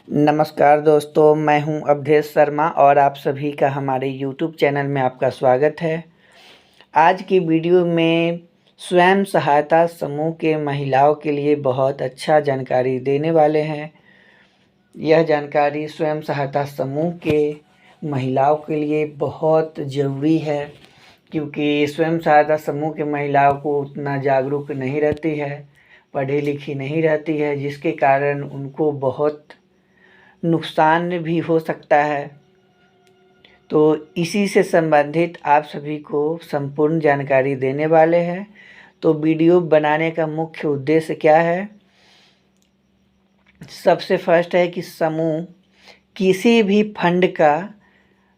नमस्कार दोस्तों, मैं हूं अवधेश शर्मा और आप सभी का हमारे YouTube चैनल में आपका स्वागत है। आज की वीडियो में स्वयं सहायता समूह के महिलाओं के लिए बहुत अच्छा जानकारी देने वाले हैं। यह जानकारी स्वयं सहायता समूह के महिलाओं के लिए बहुत ज़रूरी है, क्योंकि स्वयं सहायता समूह के महिलाओं को उतना जागरूक नहीं रहती है, पढ़ी लिखी नहीं रहती है, जिसके कारण उनको बहुत नुकसान भी हो सकता है। तो इसी से संबंधित आप सभी को संपूर्ण जानकारी देने वाले हैं। तो वीडियो बनाने का मुख्य उद्देश्य क्या है? सबसे फर्स्ट है कि समूह किसी भी फंड का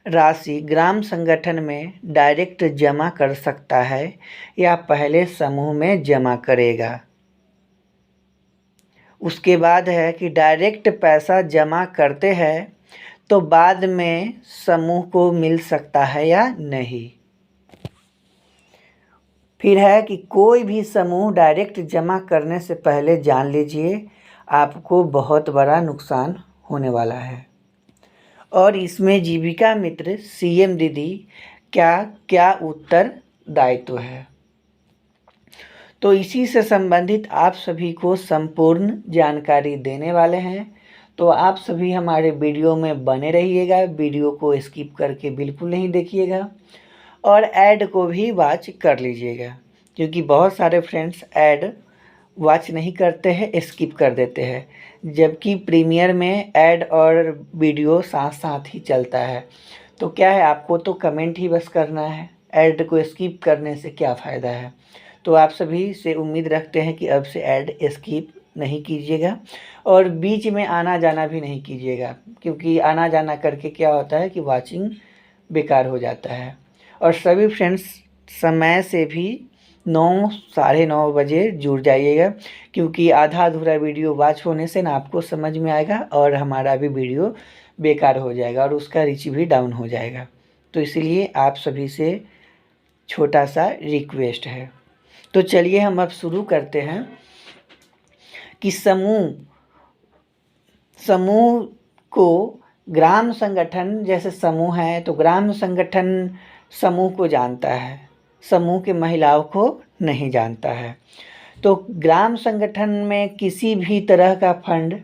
राशि ग्राम संगठन में डायरेक्ट जमा कर सकता है या पहले समूह में जमा करेगा। उसके बाद है कि डायरेक्ट पैसा जमा करते हैं तो बाद में समूह को मिल सकता है या नहीं। फिर है कि कोई भी समूह डायरेक्ट जमा करने से पहले जान लीजिए आपको बहुत बड़ा नुकसान होने वाला है। और इसमें जीविका मित्र सीएम दीदी क्या क्या उत्तरदायित्व है, तो इसी से संबंधित आप सभी को संपूर्ण जानकारी देने वाले हैं। तो आप सभी हमारे वीडियो में बने रहिएगा, वीडियो को स्किप करके बिल्कुल नहीं देखिएगा और ऐड को भी वॉच कर लीजिएगा, क्योंकि बहुत सारे फ्रेंड्स ऐड वॉच नहीं करते हैं, स्किप कर देते हैं, जबकि प्रीमियर में ऐड और वीडियो साथ साथ ही चलता है। तो क्या है, आपको तो कमेंट ही बस करना है, ऐड को स्किप करने से क्या फ़ायदा है। तो आप सभी से उम्मीद रखते हैं कि अब से ऐड स्किप नहीं कीजिएगा और बीच में आना जाना भी नहीं कीजिएगा, क्योंकि आना जाना करके क्या होता है कि वाचिंग बेकार हो जाता है। और सभी फ्रेंड्स समय से भी 9 साढ़े 9 बजे जुड़ जाइएगा, क्योंकि आधा अधूरा वीडियो वॉच होने से ना आपको समझ में आएगा और हमारा भी वीडियो बेकार हो जाएगा और उसका रीच भी डाउन हो जाएगा। तो इसलिए आप सभी से छोटा सा रिक्वेस्ट है। तो चलिए हम अब शुरू करते हैं कि समूह को ग्राम संगठन, जैसे समूह है तो ग्राम संगठन समूह को जानता है, समूह के महिलाओं को नहीं जानता है। तो ग्राम संगठन में किसी भी तरह का फंड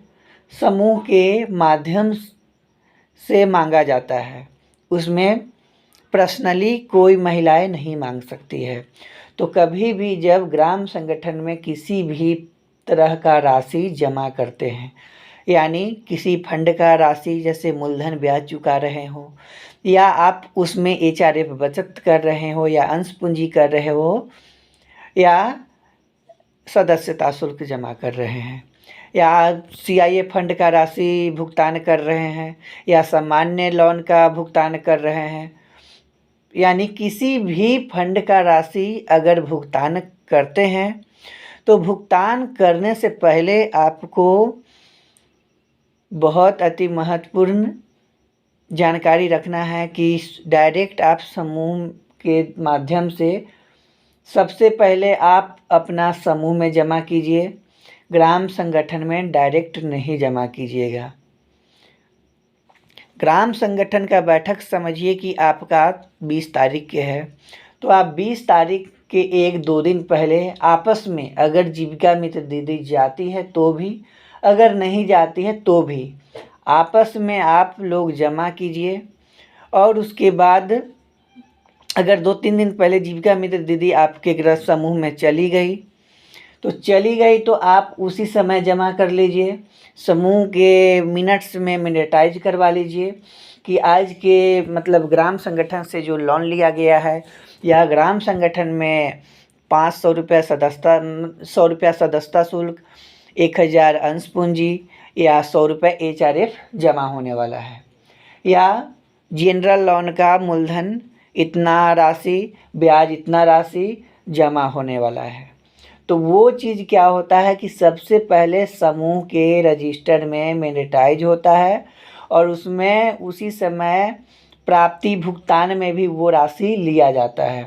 समूह के माध्यम से मांगा जाता है, उसमें पर्सनली कोई महिलाएं नहीं मांग सकती है। तो कभी भी जब ग्राम संगठन में किसी भी तरह का राशि जमा करते हैं, यानी किसी फंड का राशि जैसे मूलधन ब्याज चुका रहे हो, या आप उसमें एचआरएफ बचत कर रहे हो, या अंश पूंजी कर रहे हो, या सदस्यता शुल्क जमा कर रहे हैं, या सीआईए फंड का राशि भुगतान कर रहे हैं, या सामान्य लोन का भुगतान कर रहे हैं, यानी किसी भी फंड का राशि अगर भुगतान करते हैं तो भुगतान करने से पहले आपको बहुत अति महत्वपूर्ण जानकारी रखना है कि डायरेक्ट आप समूह के माध्यम से सबसे पहले आप अपना समूह में जमा कीजिए, ग्राम संगठन में डायरेक्ट नहीं जमा कीजिएगा। ग्राम संगठन का बैठक समझिए कि आपका 20 तारीख के है, तो आप 20 तारीख के 1-2 दिन पहले आपस में, अगर जीविका मित्र दीदी जाती है तो भी, अगर नहीं जाती है तो भी, आपस में आप लोग जमा कीजिए। और उसके बाद अगर 2-3 दिन पहले जीविका मित्र दीदी आपके गृह समूह में चली गई तो आप उसी समय जमा कर लीजिए। समूह के मिनट्स में मिनटाइज करवा लीजिए कि आज के मतलब ग्राम संगठन से जो लोन लिया गया है, या ग्राम संगठन में 500 रुपये सदस्यता, 100 रुपया सदस्यता शुल्क, 1000 अंश पूंजी, या 100 रुपये एचआरएफ जमा होने वाला है, या जनरल लोन का मूलधन इतना राशि, ब्याज इतना राशि जमा होने वाला है। तो वो चीज़ क्या होता है कि सबसे पहले समूह के रजिस्टर में मैनेटाइज होता है और उसमें उसी समय प्राप्ति भुगतान में भी वो राशि लिया जाता है,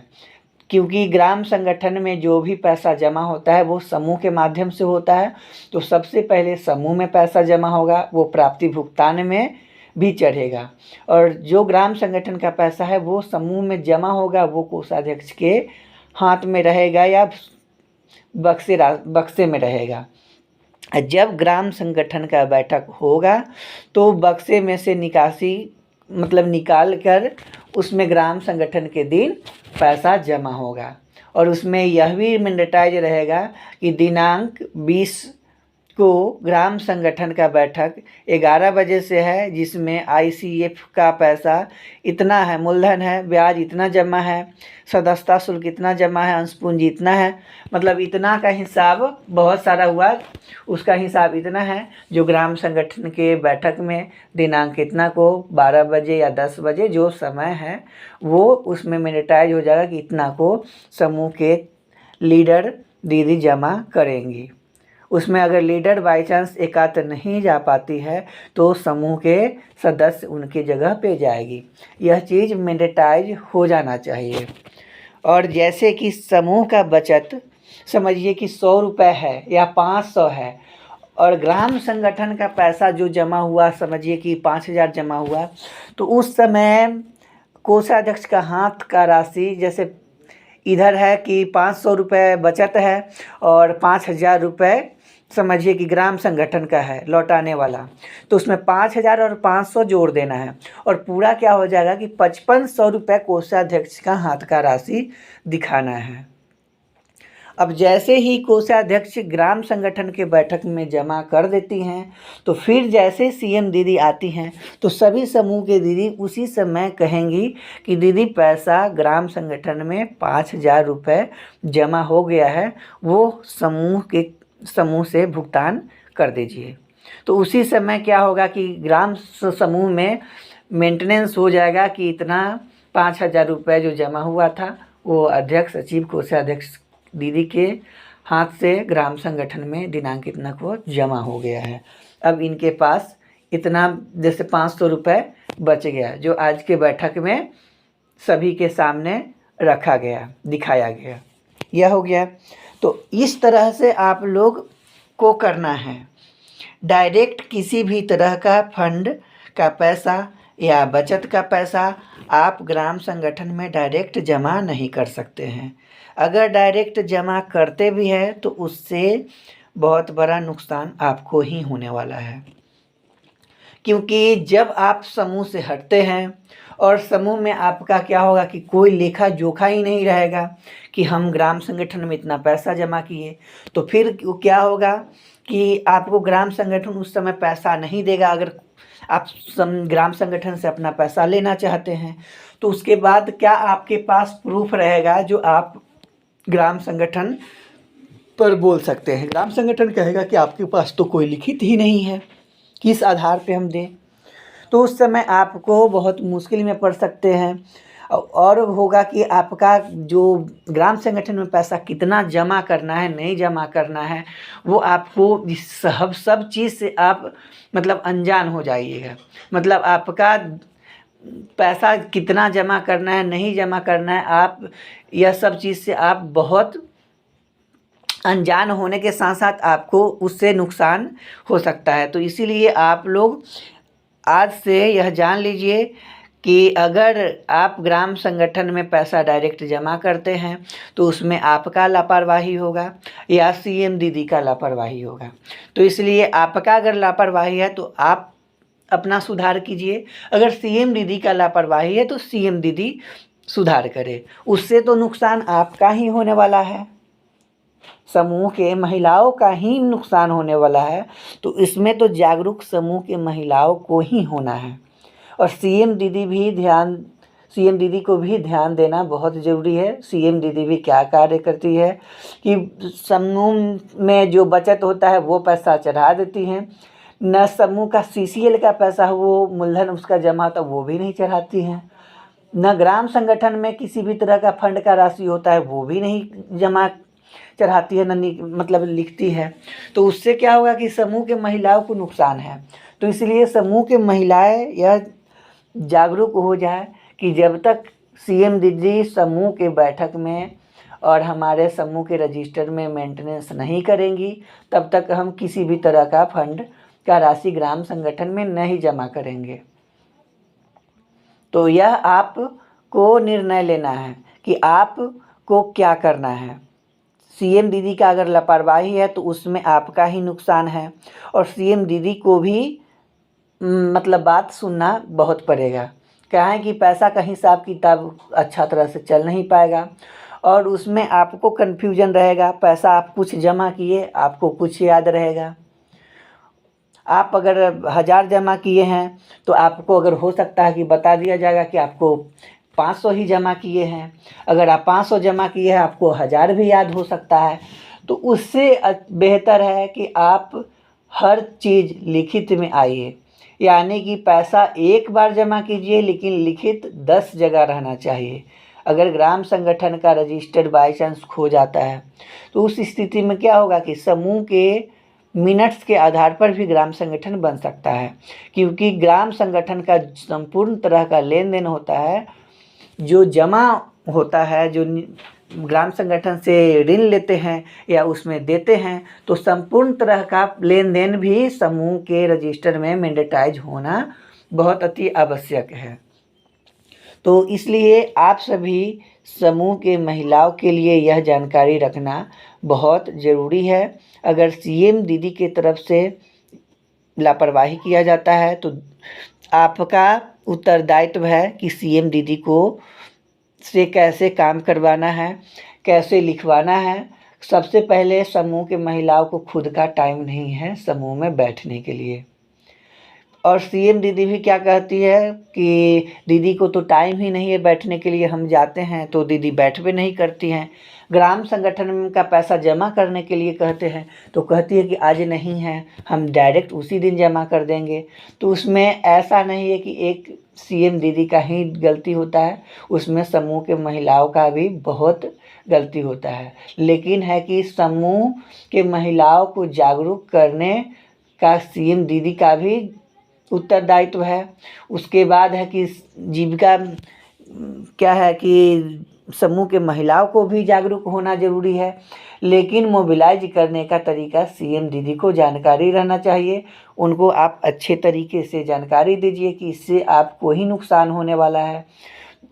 क्योंकि ग्राम संगठन में जो भी पैसा जमा होता है वो समूह के माध्यम से होता है। तो सबसे पहले समूह में पैसा जमा होगा, वो प्राप्ति भुगतान में भी चढ़ेगा, और जो ग्राम संगठन का पैसा है वो समूह में जमा होगा, वो कोषाध्यक्ष के हाथ में रहेगा या बक्से में रहेगा। जब ग्राम संगठन का बैठक होगा तो बक्से में से निकासी मतलब निकाल कर उसमें ग्राम संगठन के दिन पैसा जमा होगा, और उसमें यह भी मैंडेटाइज रहेगा कि दिनांक 20 को ग्राम संगठन का बैठक 11 बजे से है, जिसमें ICF का पैसा इतना है, मूलधन है, ब्याज इतना जमा है, सदस्यता शुल्क इतना जमा है, अंश पूंजी इतना है, मतलब इतना का हिसाब बहुत सारा हुआ, उसका हिसाब इतना है जो ग्राम संगठन के बैठक में दिनांक इतना को 12 बजे या 10 बजे जो समय है वो उसमें मैंडेटाइज हो जाएगा कि इतना को समूह के लीडर दीदी जमा करेंगी। उसमें अगर लीडर बाई चांस एकात्र नहीं जा पाती है तो समूह के सदस्य उनकी जगह पे जाएगी। यह चीज़ मैंडेटाइज हो जाना चाहिए। और जैसे कि समूह का बचत समझिए कि 100 रुपये है या 500 है, और ग्राम संगठन का पैसा जो जमा हुआ समझिए कि 5000 जमा हुआ, तो उस समय कोषाध्यक्ष का हाथ का राशि जैसे इधर है कि 500 रुपये बचत है और 5000 रुपये समझिए कि ग्राम संगठन का है लौटाने वाला, तो उसमें 5000 और 500 जोड़ देना है, और पूरा क्या हो जाएगा कि 5500 रुपये कोषाध्यक्ष का हाथ का राशि दिखाना है। अब जैसे ही कोषाध्यक्ष ग्राम संगठन के बैठक में जमा कर देती हैं तो फिर जैसे CM दीदी आती हैं तो सभी समूह के दीदी उसी समय कहेंगी कि दीदी पैसा ग्राम संगठन में 5000 रुपये जमा हो गया है, वो समूह से भुगतान कर दीजिए। तो उसी समय क्या होगा कि ग्राम समूह में मेंटेनेंस हो जाएगा कि इतना 5000 रुपये जो जमा हुआ था वो अध्यक्ष सचिव कोषाध्यक्ष दीदी के हाथ से ग्राम संगठन में दिनांक इतना को जमा हो गया है। अब इनके पास इतना जैसे 500 रुपये बच गया जो आज के बैठक में सभी के सामने रखा गया, दिखाया गया, यह हो गया। तो इस तरह से आप लोग को करना है। डायरेक्ट किसी भी तरह का फंड का पैसा या बचत का पैसा आप ग्राम संगठन में डायरेक्ट जमा नहीं कर सकते हैं। अगर डायरेक्ट जमा करते भी हैं तो उससे बहुत बड़ा नुकसान आपको ही होने वाला है, क्योंकि जब आप समूह से हटते हैं और समूह में आपका क्या होगा कि कोई लेखा जोखा ही नहीं रहेगा कि हम ग्राम संगठन में इतना पैसा जमा किए, तो फिर क्या होगा कि आपको ग्राम संगठन उस समय पैसा नहीं देगा। अगर आप ग्राम संगठन से अपना पैसा लेना चाहते हैं तो उसके बाद क्या आपके पास प्रूफ रहेगा जो आप ग्राम संगठन पर बोल सकते हैं। ग्राम संगठन कहेगा कि आपके पास तो कोई लिखित ही नहीं है, किस आधार पे हम दें, तो उस समय आपको बहुत मुश्किल में पड़ सकते हैं। और होगा कि आपका जो ग्राम संगठन में पैसा कितना जमा करना है नहीं जमा करना है वो आपको सब चीज़ से आप मतलब अनजान हो जाइएगा। मतलब आपका पैसा कितना जमा करना है नहीं जमा करना है, आप यह सब चीज़ से आप बहुत अनजान होने के साथ साथ आपको उससे नुकसान हो सकता है। तो इसीलिए आप लोग आज से यह जान लीजिए कि अगर आप ग्राम संगठन में पैसा डायरेक्ट जमा करते हैं तो उसमें आपका लापरवाही होगा या CM दीदी का लापरवाही होगा। तो इसलिए आपका अगर लापरवाही है तो आप अपना सुधार कीजिए, अगर CM दीदी का लापरवाही है तो CM दीदी सुधार करे, उससे तो नुकसान आपका ही होने वाला है, समूह के महिलाओं का ही नुकसान होने वाला है। तो इसमें तो जागरूक समूह के महिलाओं को ही होना है, और CM दीदी को भी ध्यान देना बहुत ज़रूरी है। CM दीदी भी क्या कार्य करती है कि समूह में जो बचत होता है वो पैसा चढ़ा देती हैं, न समूह का CCL का पैसा वो मूलधन उसका जमा होता वो भी नहीं चढ़ाती हैं, न ग्राम संगठन में किसी भी तरह का फंड का राशि होता है वो भी नहीं जमा चढ़ाती है, न मतलब लिखती है। तो उससे क्या होगा कि समूह के महिलाओं को नुकसान है। तो इसलिए समूह के महिलाएं यह जागरूक हो जाए कि जब तक CM दीदी समूह के बैठक में और हमारे समूह के रजिस्टर में मेंटेनेंस नहीं करेंगी, तब तक हम किसी भी तरह का फंड का राशि ग्राम संगठन में नहीं जमा करेंगे। तो यह आपको निर्णय लेना है कि आपको क्या करना है। सीएम दीदी का अगर लापरवाही है तो उसमें आपका ही नुकसान है, और सीएम दीदी को भी मतलब बात सुनना बहुत पड़ेगा। क्या है कि पैसा का हिसाब किताब अच्छा तरह से चल नहीं पाएगा, और उसमें आपको कन्फ्यूजन रहेगा। पैसा आप कुछ जमा किए, आपको कुछ याद रहेगा। आप अगर 1000 जमा किए हैं तो आपको अगर हो सकता है कि बता दिया जाएगा कि आपको 500 ही जमा किए हैं। अगर आप 500 जमा किए हैं, आपको 1000 भी याद हो सकता है। तो उससे बेहतर है कि आप हर चीज़ लिखित में आइए, यानी कि पैसा एक बार जमा कीजिए, लेकिन लिखित 10 जगह रहना चाहिए। अगर ग्राम संगठन का रजिस्टर बाई चांस खो जाता है तो उस स्थिति में क्या होगा कि समूह के मिनट्स के आधार पर भी ग्राम संगठन बन सकता है, क्योंकि ग्राम संगठन का संपूर्ण तरह का लेन देन होता है। जो जमा होता है, जो ग्राम संगठन से ऋण लेते हैं या उसमें देते हैं, तो संपूर्ण तरह का लेन देन भी समूह के रजिस्टर में मैंडेटाइज होना बहुत अति आवश्यक है। तो इसलिए आप सभी समूह के महिलाओं के लिए यह जानकारी रखना बहुत ज़रूरी है। अगर सीएम दीदी के तरफ से लापरवाही किया जाता है तो आपका उत्तरदायित्व है कि सीएम दीदी को से कैसे काम करवाना है, कैसे लिखवाना है। सबसे पहले समूह के महिलाओं को खुद का टाइम नहीं है समूह में बैठने के लिए, और सीएम दीदी भी क्या कहती है कि दीदी को तो टाइम ही नहीं है बैठने के लिए, हम जाते हैं तो दीदी बैठ भी नहीं करती हैं। ग्राम संगठन का पैसा जमा करने के लिए कहते हैं तो कहती है कि आज नहीं है, हम डायरेक्ट उसी दिन जमा कर देंगे। तो उसमें ऐसा नहीं है कि एक सीएम दीदी का ही गलती होता है, उसमें समूह के महिलाओं का भी बहुत गलती होता है। लेकिन है कि समूह के महिलाओं को जागरूक करने का सीएम दीदी का भी उत्तरदायित्व है। उसके बाद है कि जीविका क्या है कि समूह के महिलाओं को भी जागरूक होना ज़रूरी है, लेकिन मोबिलाइज करने का तरीका सीएम दीदी को जानकारी रहना चाहिए। उनको आप अच्छे तरीके से जानकारी दीजिए कि इससे आपको ही नुकसान होने वाला है।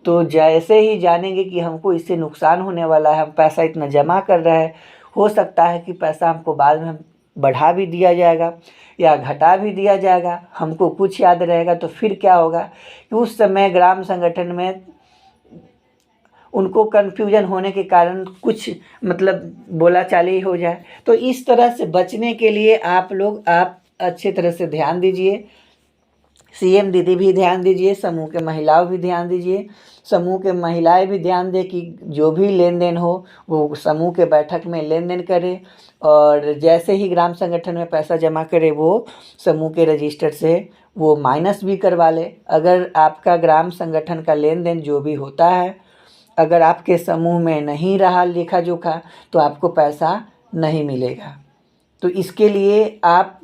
तो जैसे ही जानेंगे कि हमको इससे नुकसान होने वाला है, हम पैसा इतना जमा कर रहे हैं, हो सकता है कि पैसा हमको बाद में बढ़ा भी दिया जाएगा या घटा भी दिया जाएगा, हमको कुछ याद रहेगा। तो फिर क्या होगा कि उस समय ग्राम संगठन में उनको कन्फ्यूजन होने के कारण कुछ मतलब बोलाचाली हो जाए। तो इस तरह से बचने के लिए आप अच्छे तरह से ध्यान दीजिए। सीएम दीदी भी ध्यान दीजिए, समूह के महिलाओं भी ध्यान दीजिए। समूह के महिलाएं भी ध्यान दें कि जो भी लेन देन हो वो समूह के बैठक में लेन देन करें, और जैसे ही ग्राम संगठन में पैसा जमा करे वो समूह के रजिस्टर से वो माइनस भी करवा ले। अगर आपका ग्राम संगठन का लेन देन जो भी होता है, अगर आपके समूह में नहीं रहा लेखा जोखा, तो आपको पैसा नहीं मिलेगा। तो इसके लिए आप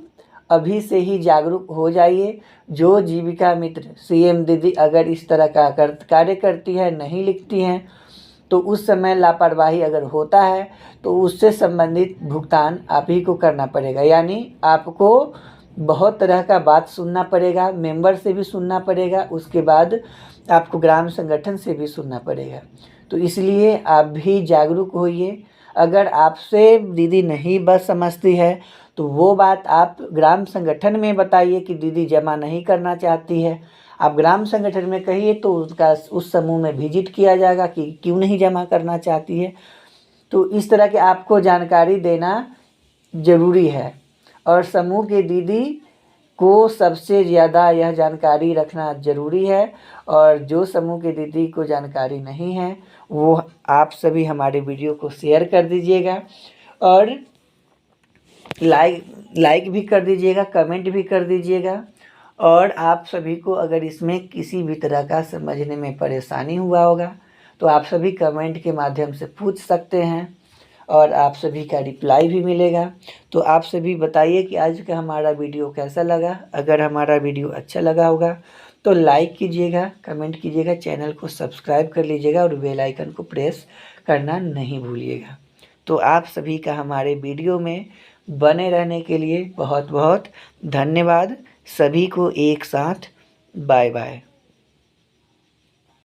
अभी से ही जागरूक हो जाइए। जो जीविका मित्र सीएम दीदी अगर इस तरह का कार्य करती है, नहीं लिखती हैं, तो उस समय लापरवाही अगर होता है तो उससे संबंधित भुगतान आप ही को करना पड़ेगा। यानी आपको बहुत तरह का बात सुनना पड़ेगा, मेंबर से भी सुनना पड़ेगा, उसके बाद आपको ग्राम संगठन से भी सुनना पड़ेगा। तो इसलिए आप भी जागरूक होइए। अगर आपसे दीदी नहीं बस समझती है तो वो बात आप ग्राम संगठन में बताइए कि दीदी जमा नहीं करना चाहती है। आप ग्राम संगठन में कहिए तो उसका उस समूह में विजिट किया जाएगा कि क्यों नहीं जमा करना चाहती है। तो इस तरह के आपको जानकारी देना ज़रूरी है, और समूह के दीदी को सबसे ज़्यादा यह जानकारी रखना ज़रूरी है। और जो समूह के दीदी को जानकारी नहीं है वो आप सभी हमारे वीडियो को शेयर कर दीजिएगा, और लाइक भी कर दीजिएगा, कमेंट भी कर दीजिएगा। और आप सभी को अगर इसमें किसी भी तरह का समझने में परेशानी हुआ होगा तो आप सभी कमेंट के माध्यम से पूछ सकते हैं, और आप सभी का रिप्लाई भी मिलेगा। तो आप सभी बताइए कि आज का हमारा वीडियो कैसा लगा। अगर हमारा वीडियो अच्छा लगा होगा तो लाइक कीजिएगा, कमेंट कीजिएगा, चैनल को सब्सक्राइब कर लीजिएगा और बेल आइकन को प्रेस करना नहीं भूलिएगा। तो आप सभी का हमारे वीडियो में बने रहने के लिए बहुत बहुत धन्यवाद। सभी को एक साथ बाय बाय।